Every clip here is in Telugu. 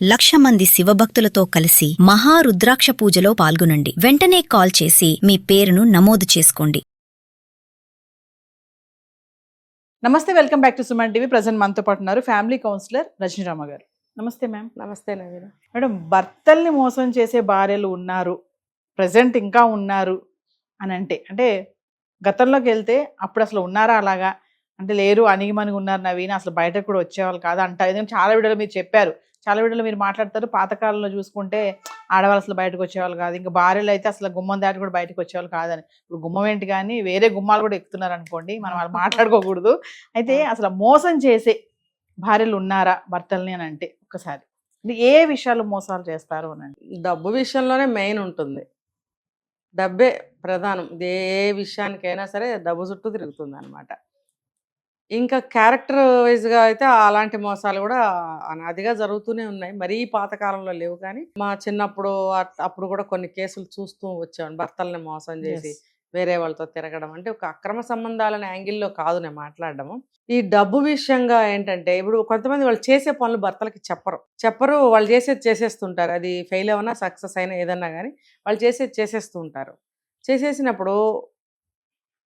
1,00,000 మంది శివభక్తులతో కలిసి మహారుద్రాక్ష పూజలో పాల్గొనండి. వెంటనే కాల్ చేసి మీ పేరును నమోదు చేసుకోండి. నమస్తే, welcome back to Suman TV. Present మనతో పాటు ఉన్నారు ఫ్యామిలీ కౌన్సిలర్ రజనీరామ గారు. నమస్తే మ్యామ్. నమస్తే నవీన. మేడం, భర్తల్ని మోసం చేసే భార్యలు ఉన్నారు, ప్రజెంట్ ఇంకా ఉన్నారు అని అంటే గతంలోకి వెళ్తే అప్పుడు అసలు ఉన్నారా అలాగా అంటే లేరు, అణిగిమణిగి ఉన్నారు నవీన, అసలు బయటకు కూడా వచ్చేవాళ్ళు కాదు అంటారు. ఎందుకంటే చాలా వీడియోలు మీరు చెప్పారు, చాలా వీడియోలు మీరు మాట్లాడతారు. పాతకాలంలో చూసుకుంటే ఆడవాళ్ళు అసలు బయటకు వచ్చేవాళ్ళు కాదు, ఇంకా భార్యలు అయితే అసలు గుమ్మం దాటి కూడా బయటకు వచ్చేవాళ్ళు కాదని. ఇప్పుడు గుమ్మం ఏంటి కానీ వేరే గుమ్మాలు కూడా ఎక్కుతున్నారు అనుకోండి, మనం వాళ్ళు మాట్లాడుకోకూడదు. అయితే అసలు మోసం చేసే భార్యలు ఉన్నారా భర్తల్ని అని అంటే ఒక్కసారి ఏ విషయాలు మోసాలు చేస్తారు అని అంటే? డబ్బు విషయంలోనే మెయిన్ ఉంటుంది. డబ్బే ప్రధానం. ఏ విషయానికైనా సరే డబ్బు చుట్టూ తిరుగుతుంది అనమాట. ఇంకా క్యారెక్టర్ వైజ్గా అయితే అలాంటి మోసాలు కూడా అనాదిగా జరుగుతూనే ఉన్నాయి. మరీ పాతకాలంలో లేవు, కానీ మా చిన్నప్పుడు అప్పుడు కూడా కొన్ని కేసులు చూస్తూ వచ్చాను. భర్తల్ని మోసం చేసి వేరే వాళ్ళతో తిరగడం అంటే ఒక అక్రమ సంబంధాలనే యాంగిల్లో కాదు నేను మాట్లాడడము. ఈ డబ్బు విషయంగా ఏంటంటే ఇప్పుడు కొంతమంది వాళ్ళు చేసే పనులు భర్తలకి చెప్పరు. వాళ్ళు చేసేది చేసేస్తుంటారు. అది ఫెయిల్ అయినా సక్సెస్ అయినా ఏదన్నా కానీ వాళ్ళు చేసేది చేసేస్తూ ఉంటారు. చేసేసినప్పుడు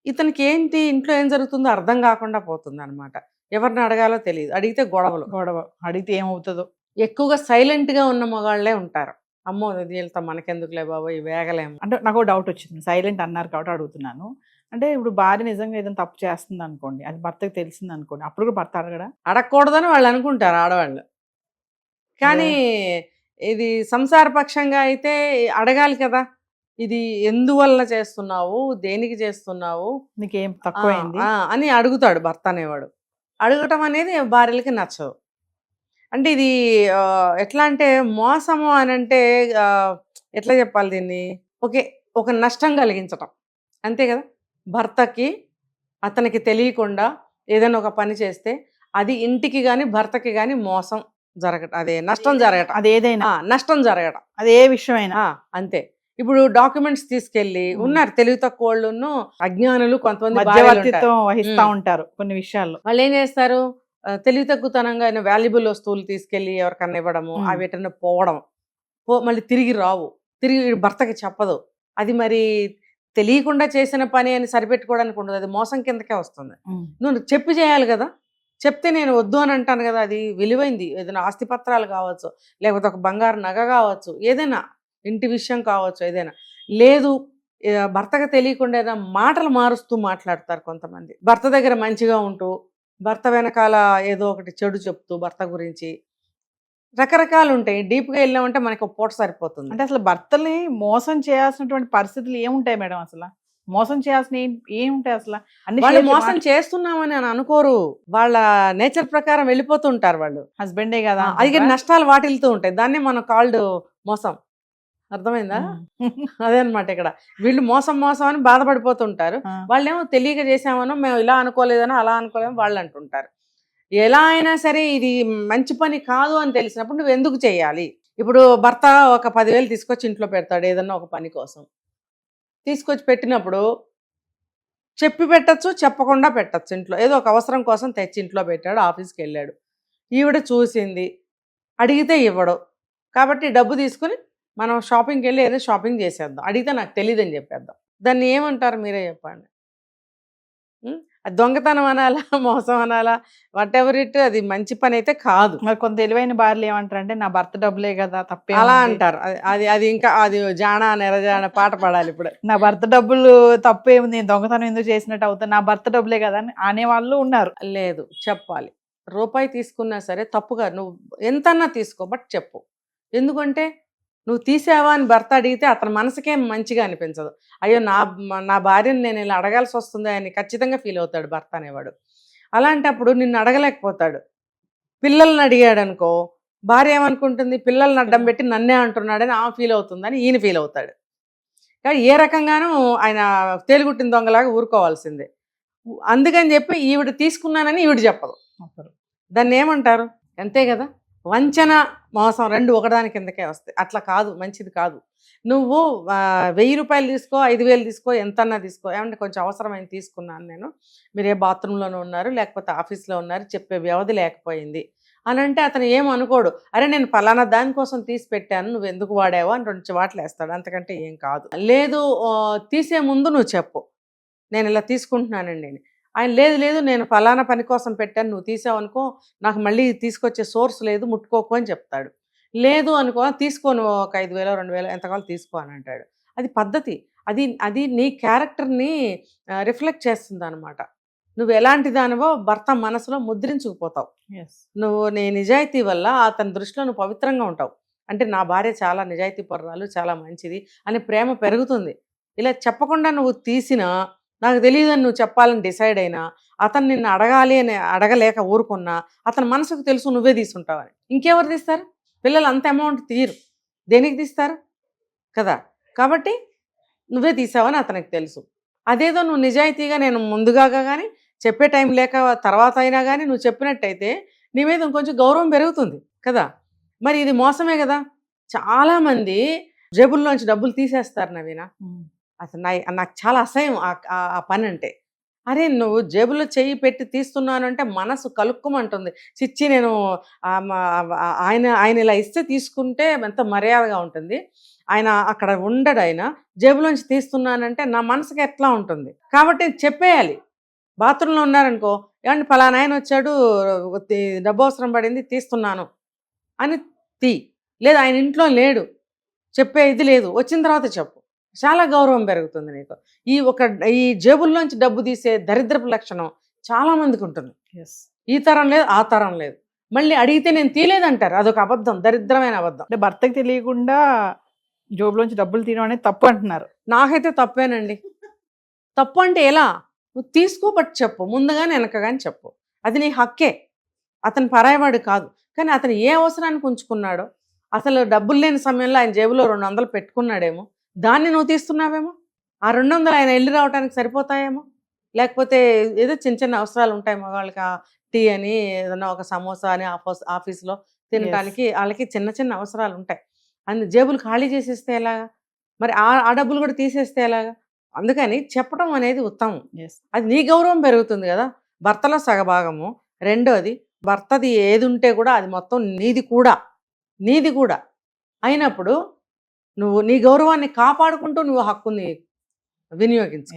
ఇతనికి ఏంటి ఇంట్లో ఏం జరుగుతుందో అర్థం కాకుండా పోతుంది అనమాట. ఎవరిని అడగాలో తెలియదు. అడిగితే గొడవ అడిగితే ఏమవుతుందో. ఎక్కువగా సైలెంట్గా ఉన్న మగాళ్లే ఉంటారు. అమ్మో వీళ్ళతో మనకెందుకులే బాబోయ్ వేగలేము. అంటే నాకు డౌట్ వచ్చింది, సైలెంట్ అన్నారు కాబట్టి అడుగుతున్నాను. అంటే ఇప్పుడు భార్య నిజంగా ఏదైనా తప్పు చేస్తుంది అనుకోండి, అది భర్తకు తెలిసింది అనుకోండి, అప్పుడు కూడా భర్త అడగడా? అడగకూడదని వాళ్ళు అనుకుంటారు ఆడవాళ్ళు. కానీ ఇది సంసారపక్షంగా అయితే అడగాలి కదా, ఇది ఎందువల్ల చేస్తున్నావు, దేనికి చేస్తున్నావు, నీకేం తక్కువైంది అని అడుగుతాడు భర్త అనేవాడు. అడగటం అనేది భార్యలకి నచ్చదు. అంటే ఇది ఎట్లా అంటే మోసము అని అంటే ఎట్లా చెప్పాలి దీన్ని, ఒక నష్టం కలిగించటం అంతే కదా. భర్తకి అతనికి తెలియకుండా ఏదైనా ఒక పని చేస్తే అది ఇంటికి కానీ భర్తకి కానీ మోసం జరగటం, అదే నష్టం జరగటం, అదేదైనా నష్టం జరగటం, అదే విషయమైనా అంతే. ఇప్పుడు డాక్యుమెంట్స్ తీసుకెళ్లి ఉన్నారు తెలివి తక్కువ వాళ్ళు, అజ్ఞానులు, కొంతమంది మధ్యవర్తిత్వం వహిస్తా ఉంటారు కొన్ని విషయాల్లో. వాళ్ళు ఏం చేస్తారు, తెలివి తక్కువతనంగా వాల్యుబుల్ వస్తువులు తీసుకెళ్లి ఎవరికన్నా ఇవ్వడము, అవి ఎటన్నా పోవడం, మళ్ళీ తిరిగి రావు, తిరిగి భర్తకి చెప్పదు. అది మరి తెలియకుండా చేసిన పని అని సరిపెట్టుకోవడానికి ఉండదు, అది మోసం కిందకే వస్తుంది. నువ్వు చెప్పి చేయాలి కదా, చెప్తే నేను వద్దు అని అంటాను కదా, అది విలువైంది. ఏదైనా ఆస్తిపత్రాలు కావచ్చు, లేకపోతే ఒక బంగారు నగ కావచ్చు, ఏదైనా ఇంటి విషయం కావచ్చు, ఏదైనా లేదు భర్తకు తెలియకుండా ఏదైనా మాటలు మారుస్తూ మాట్లాడతారు కొంతమంది. భర్త దగ్గర మంచిగా ఉంటూ భర్త వెనకాల ఏదో ఒకటి చెడు చెప్తూ భర్త గురించి రకరకాలు ఉంటాయి. డీప్గా వెళ్ళామంటే మనకు పూట సరిపోతుంది. అంటే అసలు భర్తల్ని మోసం చేయాల్సినటువంటి పరిస్థితులు ఏముంటాయి మేడం? అసలు మోసం చేయాల్సిన ఏముంటాయి అసలు? వాళ్ళు మోసం చేస్తున్నామని అని అనుకోరు, వాళ్ళ నేచర్ ప్రకారం వెళ్ళిపోతుంటారు. వాళ్ళు హస్బెండే కదా, అది నష్టాలు వాటిల్తూ ఉంటాయి. దాన్నే మనం కాల్డ్ మోసం. అర్థమైందా? అదే అనమాట. ఇక్కడ వీళ్ళు మోసం అని బాధపడిపోతుంటారు. వాళ్ళేమో తెలియక చేసామనో, మేము ఇలా అనుకోలేదనో అలా అనుకోలేమో వాళ్ళు అంటుంటారు. ఎలా అయినా సరే ఇది మంచి పని కాదు అని తెలిసినప్పుడు నువ్వు ఎందుకు చేయాలి? ఇప్పుడు భర్త ఒక 10,000 తీసుకొచ్చి ఇంట్లో పెడతాడు ఏదన్నా ఒక పని కోసం. తీసుకొచ్చి పెట్టినప్పుడు చెప్పి పెట్టచ్చు, చెప్పకుండా పెట్టచ్చు. ఇంట్లో ఏదో ఒక అవసరం కోసం తెచ్చి ఇంట్లో పెట్టాడు, ఆఫీస్కి వెళ్ళాడు, ఈవిడ చూసింది, అడిగితే ఇవ్వడు. కాబట్టి డబ్బు తీసుకుని మనం షాపింగ్కి వెళ్ళి ఏదో షాపింగ్ చేసేద్దాం, అడిగితే నాకు తెలియదని చెప్పేద్దాం. దాన్ని ఏమంటారు మీరే చెప్పండి? అది దొంగతనం అనాలా, మోసం అనాలా, వాట్ ఎవర్ ఇట్, అది మంచి పని అయితే కాదు. మరి కొంత తెలివైన భార్యలు ఏమంటారు అంటే, నా భర్త డబ్బులే కదా తప్పే అలా అంటారు. అది ఇంకా అది జానా నెరజాన పాట పాడాలి ఇప్పుడు. నా భర్త డబ్బులు తప్పేముంది, నేను దొంగతనం ఎందుకు చేసినట్టు అవుతాను, నా భర్త డబ్బులే కదా అని అనేవాళ్ళు ఉన్నారు. లేదు, చెప్పాలి. రూపాయి తీసుకున్నా సరే తప్పుగా నువ్వు ఎంతన్నా తీసుకో, బట్ చెప్పు. ఎందుకంటే నువ్వు తీసావా అని భర్త అడిగితే అతని మనసుకేం మంచిగా అనిపించదు. అయ్యో నా భార్యను నేను ఇలా అడగాల్సి వస్తుంది అని ఖచ్చితంగా ఫీల్ అవుతాడు భర్త అనేవాడు. అలాంటప్పుడు నిన్ను అడగలేకపోతాడు. పిల్లల్ని అడిగాడు అనుకో, భార్య ఏమనుకుంటుంది, పిల్లల్ని అడ్డం పెట్టి నన్నే అంటున్నాడని ఆ ఫీల్ అవుతుందని ఈయన ఫీల్ అవుతాడు. కానీ ఏ రకంగానూ ఆయన తేలిగుట్టిన దొంగలాగా ఊరుకోవాల్సిందే. అందుకని చెప్పి ఈవిడ తీసుకున్నానని ఈవిడ చెప్పదు. దాన్ని ఏమంటారు? అంతే కదా, వంచన, మోసం రెండు ఒకదాని కిందకే వస్తాయి. అట్లా కాదు, మంచిది కాదు. నువ్వు 1000 రూపాయలు తీసుకో, 5000 తీసుకో, ఎంతన్నా తీసుకో, ఏమంటే కొంచెం అవసరమైన తీసుకున్నాను నేను, మీరు ఏ బాత్రూంలోనే ఉన్నారు లేకపోతే ఆఫీస్లో ఉన్నారు, చెప్పే వ్యవధి లేకపోయింది, అని అంటే అతను ఏం అనుకోడు, అరే నేను పలానా దానికోసం తీసి పెట్టాను నువ్వు ఎందుకు వాడావో అని 2 వాటలు వేస్తాడు, అంతకంటే ఏం కాదు. లేదు తీసే ముందు నువ్వు చెప్పు నేను ఇలా తీసుకుంటున్నానండి అని. ఆయన లేదు లేదు నేను ఫలానా పని కోసం పెట్టాను నువ్వు తీసావనుకో నాకు మళ్ళీ తీసుకొచ్చే సోర్స్ లేదు ముట్టుకోకు అని చెప్తాడు. లేదు అనుకో తీసుకోను ఒక 5,000 2,000 ఎంతకాలం తీసుకో అని అంటాడు. అది పద్ధతి. అది అది నీ క్యారెక్టర్ని రిఫ్లెక్ట్ చేస్తుంది అనమాట. నువ్వు ఎలాంటి దానివో భర్త మనసులో ముద్రించుకుపోతావు. నువ్వు నీ నిజాయితీ వల్ల అతని దృష్టిలో నువ్వు పవిత్రంగా ఉంటావు. అంటే నా భార్య చాలా నిజాయితీ పరురాలు చాలా మంచిది అని ప్రేమ పెరుగుతుంది. ఇలా చెప్పకుండా నువ్వు తీసినా నాకు తెలియదని నువ్వు చెప్పాలని డిసైడ్ అయినా అతను నిన్ను అడగాలి అని అడగలేక ఊరుకున్నా అతని మనసుకు తెలుసు నువ్వే తీసుంటావని. ఇంకెవరు తీస్తారు? పిల్లలు అంత అమౌంట్ తీరు, దేనికి తీస్తారు కదా. కాబట్టి నువ్వే తీసావని అతనికి తెలుసు. అదేదో నువ్వు నిజాయితీగా నేను ముందుగా కానీ చెప్పే టైం లేక తర్వాత అయినా కానీ నువ్వు చెప్పినట్టయితే నీ మీద ఇంకొంచెం గౌరవం పెరుగుతుంది కదా. మరి ఇది మోసమే కదా. చాలామంది జేబుల్లోంచి డబ్బులు తీసేస్తారు నవీన. అసలు నాకు చాలా అసహ్యం ఆ పని అంటే. అరే నువ్వు జేబులో చెయ్యి పెట్టి తీస్తున్నాను అంటే మనసు కలుక్కుమంటుంది. చిచ్చి నేను ఆయన ఇలా ఇస్తే తీసుకుంటే ఎంత మర్యాదగా ఉంటుంది. ఆయన అక్కడ ఉండడు, ఆయన జేబులోంచి తీస్తున్నానంటే నా మనసుకి ఎట్లా ఉంటుంది. కాబట్టి చెప్పేయాలి. బాత్రూంలో ఉన్నారనుకో, ఏమంటే ఫలానా ఆయన వచ్చాడు డబ్బు అవసరం పడింది తీస్తున్నాను అని తీ. లేదు ఆయన ఇంట్లో లేడు చెప్పే ఇది లేదు, వచ్చిన తర్వాత చెప్పు. చాలా గౌరవం పెరుగుతుంది నీకు. ఈ జేబుల్లోంచి డబ్బు తీసే దరిద్రపు లక్షణం చాలా మందికి ఉంటుంది. ఈ తరం లేదు ఆ తరం లేదు. మళ్ళీ అడిగితే నేను తీయలేదంటారు, అదొక అబద్ధం, దరిద్రమైన అబద్ధం. అంటే భర్తకి తెలియకుండా జోబులోంచి డబ్బులు తీయడం అనేది తప్పు అంటున్నారు. నాకైతే తప్పేనండి. తప్పు అంటే ఎలా? నువ్వు తీసుకో బట్ చెప్పు, ముందుగానే వెనకగానే చెప్పు. అది నీ హక్కే, అతను పరాయవాడు కాదు. కానీ అతను ఏ అవసరానికి ఉంచుకున్నాడో, అసలు డబ్బులు లేని సమయంలో ఆయన జేబులో 200 పెట్టుకున్నాడేమో, దాన్ని నువ్వు తీస్తున్నావేమో. ఆ 200 ఆయన వెళ్ళి రావడానికి సరిపోతాయేమో. లేకపోతే ఏదో చిన్న చిన్న అవసరాలు ఉంటాయి మగవాళ్ళకి, టీ అని ఏదన్నా ఒక సమోసా అని ఆఫీస్లో తినడానికి వాళ్ళకి చిన్న చిన్న అవసరాలు ఉంటాయి. జేబులు ఖాళీ చేసేస్తే ఎలాగా? మరి ఆ డబ్బులు కూడా తీసేస్తే ఎలాగా? అందుకని చెప్పడం అనేది ఉత్తమం. అది నీ గౌరవం పెరుగుతుంది కదా. భర్తలో సగభాగము. రెండోది భర్తది ఏది ఉంటే కూడా అది మొత్తం నీది కూడా అయినప్పుడు నువ్వు నీ గౌరవాన్ని కాపాడుకుంటూ నువ్వు హక్కుని వినియోగించు.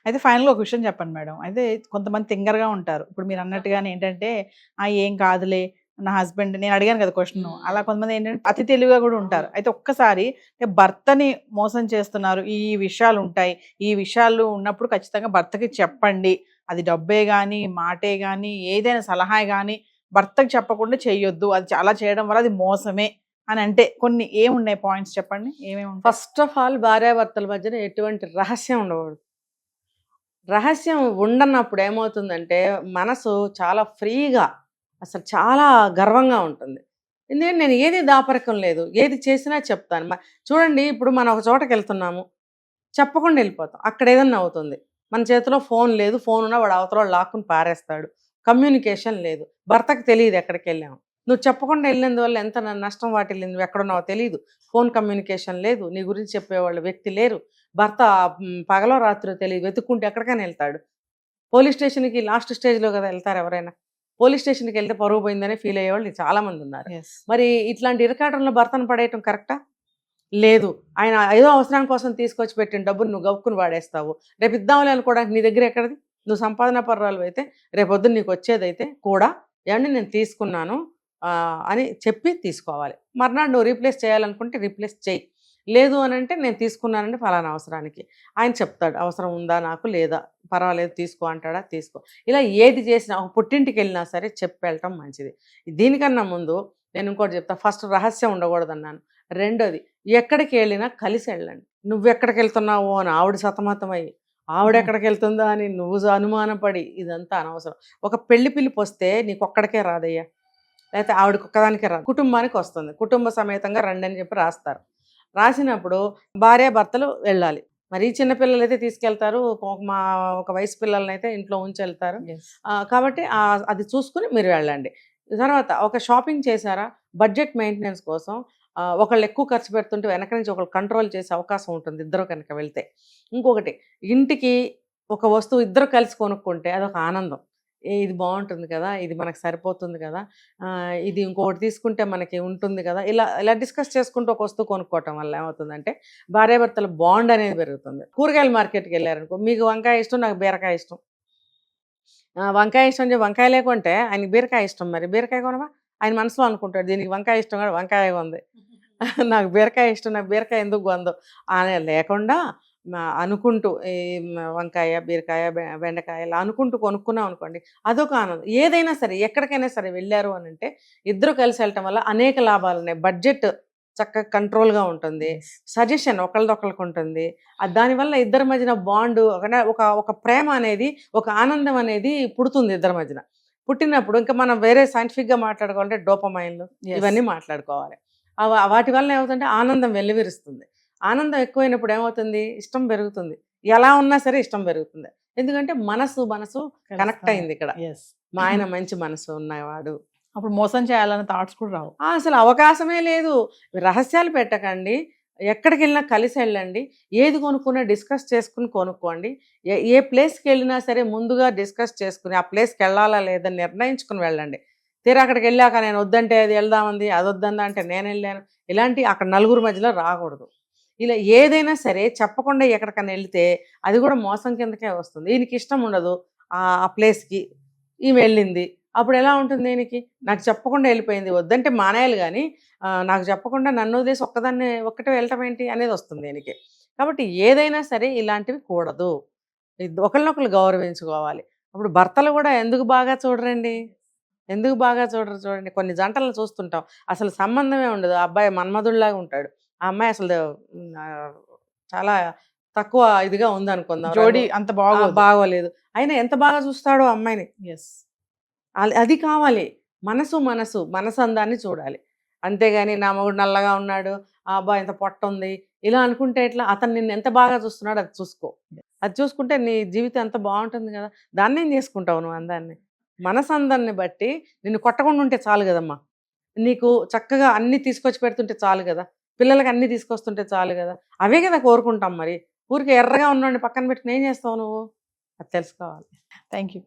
అయితే ఫైనల్గా ఒక విషయం చెప్పండి మేడం. అయితే కొంతమంది తింగరగా ఉంటారు. ఇప్పుడు మీరు అన్నట్టుగానే ఏంటంటే ఏం కాదులే నా హస్బెండ్, నేను అడిగాను కదా క్వశ్చన్, అలా కొంతమంది ఏంటంటే అతి తెలివిగా కూడా ఉంటారు. అయితే ఒక్కసారి భర్తని మోసం చేస్తున్నారు, ఈ విషయాలు ఉంటాయి, ఈ విషయాలు ఉన్నప్పుడు ఖచ్చితంగా భర్తకి చెప్పండి. అది డబ్బే కానీ మాటే కానీ ఏదైనా సలహా కానీ భర్తకు చెప్పకుండా చేయొద్దు, అది చాలా చేయడం వల్ల అది మోసమే అని అంటే కొన్ని ఏమున్నాయి పాయింట్స్ చెప్పండి. ఏమేమి? ఫస్ట్ ఆఫ్ ఆల్ భార్యాభర్తల మధ్యన ఎటువంటి రహస్యం ఉండకూడదు. రహస్యం ఉండనప్పుడు ఏమవుతుందంటే మనసు చాలా ఫ్రీగా, అసలు చాలా గర్వంగా ఉంటుంది. ఎందుకంటే నేను ఏది దాపరికం లేదు, ఏది చేసినా చెప్తాను. చూడండి, ఇప్పుడు మనం ఒక చోటకి వెళ్తున్నాము, చెప్పకుండా వెళ్ళిపోతాం, అక్కడ ఏదన్నా అవుతుంది, మన చేతిలో ఫోన్ లేదు, ఫోన్ ఉన్నా వాడు అవతల లాక్కుని పారేస్తాడు, కమ్యూనికేషన్ లేదు, భర్తకు తెలియదు ఎక్కడికి వెళ్ళాము. నువ్వు చెప్పకుండా వెళ్ళినందువల్ల ఎంత నష్టం వాటిల్లింది, నువ్వు ఎక్కడున్నావో తెలియదు, ఫోన్ కమ్యూనికేషన్ లేదు, నీ గురించి చెప్పేవాళ్ళు వ్యక్తి లేరు, భర్త పగలో రాత్రో తెలియదు, వెతుక్కుంటే ఎక్కడికైనా వెళ్తాడు. పోలీస్ స్టేషన్కి లాస్ట్ స్టేజ్లో కదా వెళ్తారు ఎవరైనా. పోలీస్ స్టేషన్కి వెళ్తే పరువు పోయిందని ఫీల్ అయ్యేవాళ్ళు చాలామంది ఉన్నారు. మరి ఇట్లాంటి ఇరకాటంలో భర్తను పడేయటం కరెక్టా? లేదు. ఆయన ఏదో అవసరం కోసం తీసుకొచ్చి పెట్టిన డబ్బులు నువ్వు గవ్వుకుని వాడేస్తావు. రేపు ఇద్దాంలే అనుకోవడానికి నీ దగ్గర ఎక్కడిది? నువ్వు సంపాదన పర్రాలు అయితే రేపొద్దున నీకు వచ్చేదైతే కూడా ఏమంటే నేను తీసుకున్నాను అని చెప్పి తీసుకోవాలి. మర్నాడు నువ్వు రీప్లేస్ చేయాలనుకుంటే రీప్లేస్ చేయి. లేదు అని అంటే నేను తీసుకున్నానంటే ఫలానా అవసరానికి. ఆయన చెప్తాడు అవసరం ఉందా నాకు, లేదా పర్వాలేదు తీసుకో అంటాడా, తీసుకో. ఇలా ఏది చేసినా ఒక పుట్టింటికి వెళ్ళినా సరే చెప్పి వెళ్ళటం మంచిది. దీనికన్నా ముందు నేను ఇంకోటి చెప్తా. ఫస్ట్ రహస్యం ఉండకూడదు అన్నాను. రెండోది ఎక్కడికి వెళ్ళినా కలిసి వెళ్ళండి. నువ్వు ఎక్కడికి వెళ్తున్నావు అని ఆవిడ సతమతమయ్యి ఆవిడ ఎక్కడికి వెళ్తుందా అని నువ్వు అనుమానపడి ఇదంతా అనవసరం. ఒక పెళ్లి పిలుపు వస్తే నీకు ఒక్కడికే రాదయ్యా, లేకపోతే ఆవిడకి ఒక్కదానికే రాదు, కుటుంబానికి వస్తుంది. కుటుంబ సమేతంగా రండి అని చెప్పి రాస్తారు. రాసినప్పుడు భార్యాభర్తలు వెళ్ళాలి. మరి చిన్నపిల్లలు అయితే తీసుకెళ్తారు, ఒక వయసు పిల్లలని అయితే ఇంట్లో ఉంచి వెళ్తారు. కాబట్టి అది చూసుకుని మీరు వెళ్ళండి. తర్వాత ఒక షాపింగ్ చేశారా, బడ్జెట్ మెయింటెనెన్స్ కోసం ఒకళ్ళు ఎక్కువ ఖర్చు పెడుతుంటే వెనక నుంచి ఒకళ్ళు కంట్రోల్ చేసే అవకాశం ఉంటుంది ఇద్దరు కనుక వెళ్తే. ఇంకొకటి, ఇంటికి ఒక వస్తువు ఇద్దరు కలిసి కొనుక్కుంటే అదొక ఆనందం. ఇది బాగుంటుంది కదా, ఇది మనకు సరిపోతుంది కదా, ఇది ఇంకొకటి తీసుకుంటే మనకి ఉంటుంది కదా, ఇలా ఇలా డిస్కస్ చేసుకుంటూ ఒక వస్తువు కొనుక్కోవటం వల్ల ఏమవుతుందంటే భార్యాభర్తల బాండ్ అనేది పెరుగుతుంది. కూరగాయల మార్కెట్కి వెళ్ళారనుకో, మీకు వంకాయ ఇష్టం, నాకు బీరకాయ ఇష్టం. వంకాయ ఇష్టం అంటే వంకాయ లేకుంటే ఆయనకి బీరకాయ ఇష్టం, మరి బీరకాయ కొనవా, ఆయన మనసులో అనుకుంటాడు దీనికి వంకాయ ఇష్టం కూడా వంకాయ ఉంది, నాకు బీరకాయ ఇష్టం, నాకు బీరకాయ ఎందుకు కొందో అని లేకుండా అనుకుంటూ ఈ వంకాయ, బీరకాయ, బెండకాయ ఇలా అనుకుంటూ కొనుక్కున్నాం అనుకోండి, అదొక ఆనందం. ఏదైనా సరే ఎక్కడికైనా సరే వెళ్ళారు అని అంటే ఇద్దరు కలిసి వెళ్ళటం వల్ల అనేక లాభాలు ఉన్నాయి. బడ్జెట్ చక్కగా కంట్రోల్గా ఉంటుంది, సజెషన్ ఒకళ్ళదొకళ్ళకి ఉంటుంది, దానివల్ల ఇద్దరి మధ్యన బాండ్, ఒక ఒక ప్రేమ అనేది, ఒక ఆనందం అనేది పుడుతుంది ఇద్దరి మధ్యన. పుట్టినప్పుడు ఇంకా మనం వేరే సైంటిఫిక్గా మాట్లాడుకోవాలంటే డోపమైన్లు ఇవన్నీ మాట్లాడుకోవాలి. వాటి వల్ల ఏమవుతుందంటే ఆనందం వెల్లివిరుస్తుంది. ఆనందం ఎక్కువైనప్పుడు ఏమవుతుంది, ఇష్టం పెరుగుతుంది, ఎలా ఉన్నా సరే ఇష్టం పెరుగుతుంది. ఎందుకంటే మనసు కనెక్ట్ అయింది ఇక్కడ. మా ఆయన మంచి మనసు ఉన్నవాడు, అప్పుడు మోసం చేయాలన్న థాట్స్ కూడా రావు, అసలు అవకాశమే లేదు. రహస్యాలు పెట్టకండి, ఎక్కడికి వెళ్ళినా కలిసి వెళ్ళండి, ఏది కొనుక్కున్నా డిస్కస్ చేసుకుని కొనుక్కోండి. ఏ ప్లేస్కి వెళ్ళినా సరే ముందుగా డిస్కస్ చేసుకుని ఆ ప్లేస్కి వెళ్ళాలా లేదని నిర్ణయించుకుని వెళ్ళండి. తీరా అక్కడికి వెళ్ళాక నేను వద్దంటే అది వెళ్దామంది, అది వద్దందా అంటే నేను వెళ్ళాను, ఇలాంటి అక్కడ నలుగురు మధ్యలో రాకూడదు. ఇలా ఏదైనా సరే చెప్పకుండా ఎక్కడికైనా వెళ్తే అది కూడా మోసం కిందకే వస్తుంది. ఈయనకి ఇష్టం ఉండదు ఆ ప్లేస్కి, ఈమె వెళ్ళింది, అప్పుడు ఎలా ఉంటుంది ఈయనకి, నాకు చెప్పకుండా వెళ్ళిపోయింది, వద్దంటే మానేయాలి కానీ నాకు చెప్పకుండా నన్ను వదిలేసి ఒక్కటే వెళ్ళటం ఏంటి అనేది వస్తుంది ఈయనకి. కాబట్టి ఏదైనా సరే ఇలాంటివి కూడదు, ఒకరినొకరు గౌరవించుకోవాలి. అప్పుడు భర్తలు కూడా ఎందుకు బాగా చూడరండి, ఎందుకు బాగా చూడరు చూడండి. కొన్ని జంటలను చూస్తుంటాం అసలు సంబంధమే ఉండదు, ఆ అబ్బాయి మన్మధుడిలాగా ఉంటాడు, ఆ అమ్మాయి అసలు చాలా తక్కువ ఇదిగా ఉందనుకుందాం, జోడి అంత బాగోలేదు, అయినా ఎంత బాగా చూస్తాడో అమ్మాయిని. అది కావాలి, మనసు అందాన్ని చూడాలి. అంతేగాని నా మగుడు నల్లగా ఉన్నాడు, ఆ అబ్బాయి ఎంత పొట్ట ఉంది ఇలా అనుకుంటే ఎట్లా, అతను నిన్ను ఎంత బాగా చూస్తున్నాడు అది చూసుకో, అది చూసుకుంటే నీ జీవితం ఎంత బాగుంటుంది కదా, దాన్ని ఏం చేసుకుంటావు నువ్వు అందాన్ని. మనసందాన్ని బట్టి నిన్ను కొట్టకుండా ఉంటే చాలు కదమ్మా, నీకు చక్కగా అన్ని తీసుకొచ్చి పెడుతుంటే చాలు కదా, పిల్లలకి అన్ని తీసుకొస్తుంటే చాలు కదా, అవే కదా కోరుకుంటాం. మరి ఊరికి ఎర్రగా ఉన్నాడు పక్కన పెట్టుకుని ఏం చేస్తావు నువ్వు, అది తెలుసుకోవాలి. Thank you.